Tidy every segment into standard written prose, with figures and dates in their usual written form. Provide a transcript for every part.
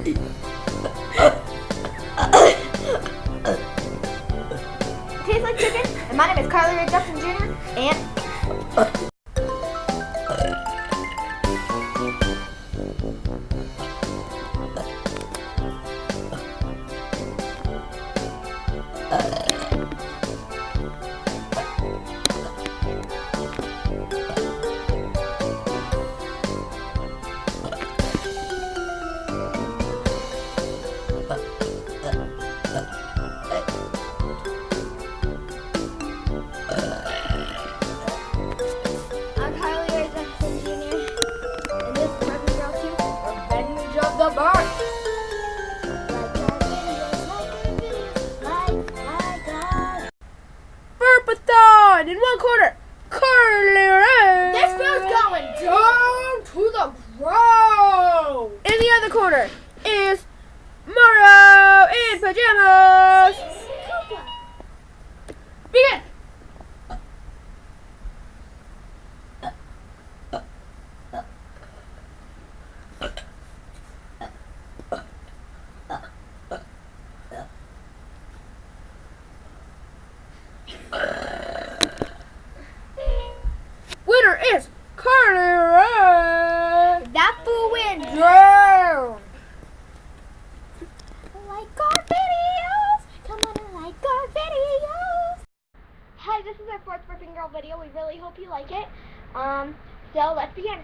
Tastes like chicken, and my name is Carly Ray Jepson Jr. and I'm Carly Ray Jepson Jr. and this is Burping Girl 2, Revenge of the Burp. Burpathon in 1/4. Carly Ray. This girl's going down to the ground. In the other corner is Mario in pajamas. Begin. Winner is Carly Ray. That fool went down. Like our videos. Come on and like our videos. Hi, this is our fourth Burping Girl video. We really hope you like it. So let's begin.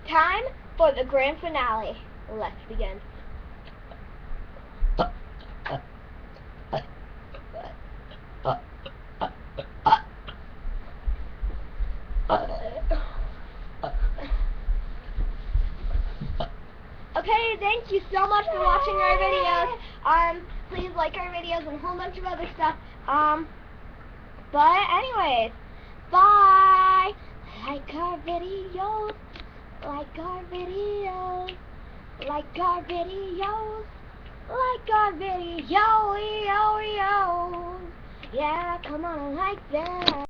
Time for the grand finale. Let's begin. Okay, thank you so much for watching our videos. Please like our videos and a whole bunch of other stuff. But anyways, bye. Like our videos. Like our videos, like our videos, like our videos, yeah, come on, like that.